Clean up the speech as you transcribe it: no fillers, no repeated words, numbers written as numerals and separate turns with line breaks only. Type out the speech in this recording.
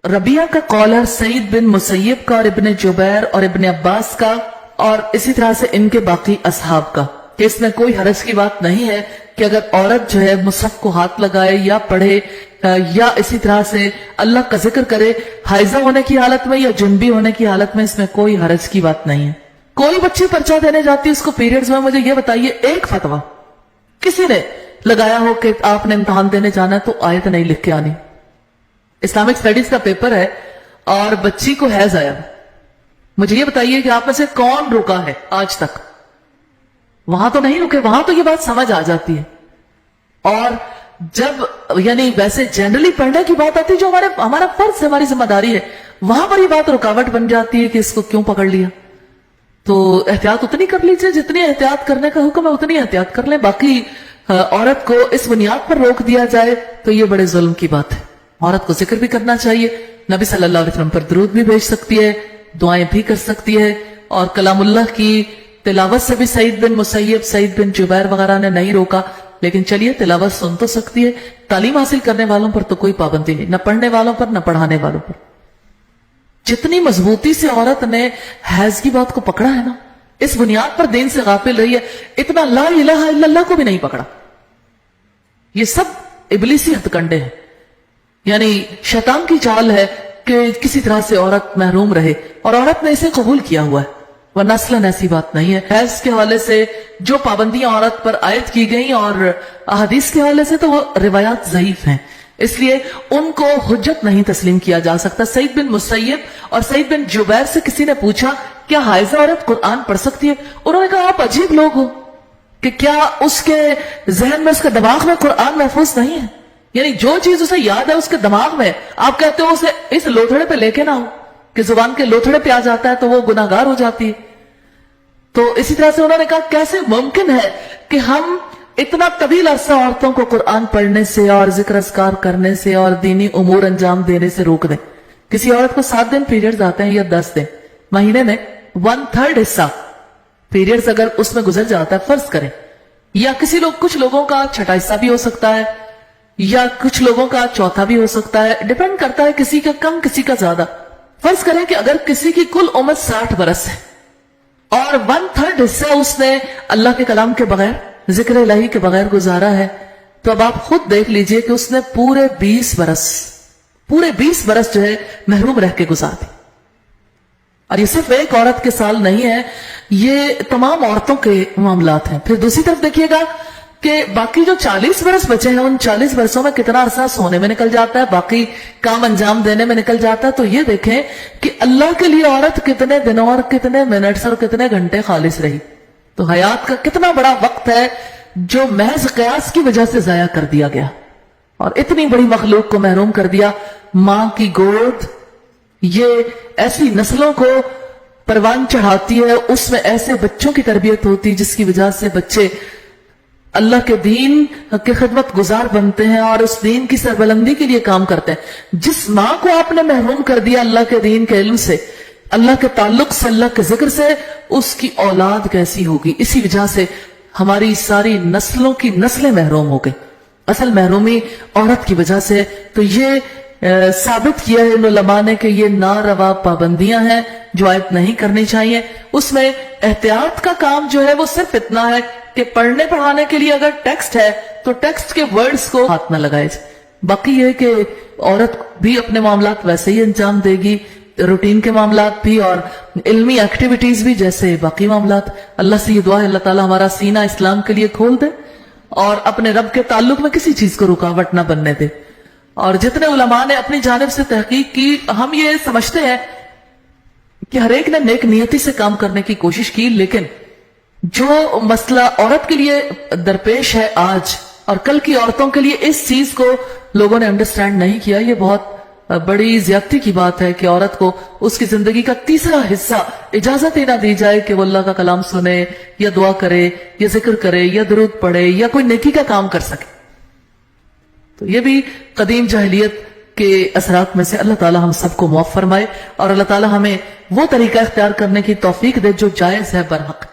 रबिया का कौल है सईद बिन मुसैयब का और इब्ने जुबैर और इब्ने अब्बास का और इसी तरह से इनके बाकी असहाब का, कि इसमें कोई हरज की बात नहीं है कि अगर औरत जो है मुसहफ को हाथ लगाए या पढ़े या इसी तरह से अल्लाह का जिक्र करे हाइजा होने की हालत में या जुनबी होने की हालत में, इसमें कोई हरज की बात नहीं है। कोई बच्ची पर्चा देने जाती है उसको पीरियड्स में, मुझे ये बताइए एक फतवा किसी ने लगाया हो कि आपने इम्तहान देने जाना है तो आयत नहीं लिख के आनी। इस्लामिक स्टडीज का पेपर है और बच्ची को हैज आया, मुझे ये बताइए कि आप में से कौन रुका है आज तक? वहां तो नहीं रुके, वहां तो ये बात समझ आ जाती है। और जब यानी वैसे जनरली पढ़ने की बात आती है जो हमारा फर्ज है, हमारी जिम्मेदारी है, वहां पर ये बात रुकावट बन जाती है कि इसको क्यों पकड़ लिया। तो एहतियात उतनी कर लीजिए जितनी एहतियात करने का हुक्म है, उतनी एहतियात कर लें। बाकी औरत को इस बुनियाद पर रोक दिया जाए तो ये बड़े जुल्म की बात है। औरत को जिक्र भी करना चाहिए, नबी सल्लल्लाहु अलैहि वसल्लम पर दुरूद भी भेज सकती है, दुआएं भी कर सकती है, और कलामुल्लाह की तिलावत से भी सईद बिन मुसैयब, सईद बिन जुबैर वगैरह ने नहीं रोका, लेकिन चलिए तिलावत सुन तो सकती है। तालीम हासिल करने वालों पर तो कोई पाबंदी नहीं, न पढ़ने वालों पर न पढ़ाने वालों पर। जितनी मजबूती से औरत ने हैज की बात को पकड़ा है ना, इस बुनियाद पर दीन से गाफिल रही है, इतना ला इलाहा इल्लल्लाह को भी नहीं पकड़ा। ये सब इबलीसी हथकंडे हैं, यानी शैतान की चाल है कि किसी तरह से औरत महरूम रहे, और औरत ने इसे कबूल किया हुआ है, वरना असलन ऐसी बात नहीं है। हैज के हवाले से जो पाबंदियां औरत पर आयत की गई और अहदीस के हवाले से तो वो रिवायात ज़ईफ हैं, इसलिए उनको हुज्जत नहीं तस्लीम किया जा सकता। सईद बिन मुसैयब और सईद बिन जुबैर से किसी ने पूछा क्या हाइजा औरत कुरान पढ़ सकती है? उन्होंने कहा आप अजीब लोग हो कि क्या उसके जहन में, उसके दिमाग में कुरान महफूज नहीं है? यानी जो चीज उसे याद है उसके दिमाग में, आप कहते हो उसे इस लोथड़े पे लेके ना हो कि जुबान के लोथड़े पे आ जाता है तो वो गुनाहगार हो जाती है। तो इसी तरह से उन्होंने कहा कैसे मुमकिन है कि हम इतना तवील अरसा औरतों को कुरान पढ़ने से और जिक्र अस्कार करने से और दीनी उमूर अंजाम देने से रोक दें। किसी औरत को 7 दिन पीरियड्स आते हैं या 10 दिन, महीने में 1/3 हिस्सा पीरियड्स अगर उसमें गुजर जाता है, फर्ज करें, या कुछ लोगों का छठा हिस्सा भी हो सकता है या कुछ लोगों का चौथा भी हो सकता है, डिपेंड करता है, किसी का कम किसी का ज्यादा। फर्ज करें कि अगर किसी की कुल उम्र 60 बरस है और 1/3 हिस्सा उसने अल्लाह के कलाम के बगैर, जिक्र इलाही के बगैर गुजारा है, तो अब आप खुद देख लीजिए कि उसने पूरे 20 बरस जो है महरूम रह के गुजार दी। और ये सिर्फ एक औरत के साल नहीं है, ये तमाम औरतों के मामलात हैं। फिर दूसरी तरफ देखिएगा कि बाकी जो 40 बरस बचे हैं, उन 40 बरसों में कितना अरसा सोने में निकल जाता है, बाकी काम अंजाम देने में निकल जाता है। तो ये देखें कि अल्लाह के लिए औरत कितने दिनों और कितने मिनट्स और कितने घंटे खालिस रही। तो हयात का कितना बड़ा वक्त है जो महज कयास की वजह से जाया कर दिया गया, और इतनी बड़ी मखलूक को महरूम कर दिया। मां की गोद ये ऐसी नस्लों को परवान चढ़ाती है, उसमें ऐसे बच्चों की तरबियत होती है जिसकी वजह से बच्चे अल्लाह के दीन के खिदमत गुजार बनते हैं और उस दीन की सरबलंदी के लिए काम करते हैं। जिस मां को आपने महरूम कर दिया अल्लाह के दीन के इल्म से, अल्लाह के ताल्लुक से, अल्लाह के जिक्र से, उसकी औलाद कैसी होगी? इसी वजह से हमारी सारी नस्लों की नस्लें महरूम हो गई, असल महरूमी औरत की वजह से। तो ये साबित किया है इन उलमा ने कि ये नारवा पाबंदियां हैं जो आयत नहीं करनी चाहिए। उसमें एहतियात का काम जो है वो सिर्फ इतना है कि पढ़ने पढ़ाने के लिए अगर टेक्स्ट है तो टेक्स्ट के वर्ड्स को हाथ न लगाए। बाकी ये कि औरत भी अपने मामलात वैसे ही अंजाम देगी, रूटीन के मामलात भी और इल्मी एक्टिविटीज भी जैसे बाकी मामलात। अल्लाह से ये दुआ है अल्लाह ताला हमारा सीना इस्लाम के लिए खोल दे और अपने रब के ताल्लुक में किसी चीज को रुकावट ना बनने दे। और जितने उलमा ने अपनी जानिब से तहकीक की, हम ये समझते हैं कि हर एक ने नेक नियति से काम करने की कोशिश की, लेकिन जो मसला औरत के लिए दरपेश है आज और कल की औरतों के लिए, इस चीज को लोगों ने अंडरस्टैंड नहीं किया। ये बहुत बड़ी ज्यादती की बात है कि औरत को उसकी जिंदगी का तीसरा हिस्सा इजाजत ही ना दी जाए कि वो अल्लाह का कलाम सुने या दुआ करे या जिक्र करे या दुरूद पढ़े या कोई नेकी का काम कर सके। तो ये भी कदीम जाहिलियत के असरात में से। अल्लाह ताला हम सबको मुआफ फरमाए और अल्लाह ताला हमें वो तरीका इख्तियार करने की तौफीक दे जो जायज है, बरहक।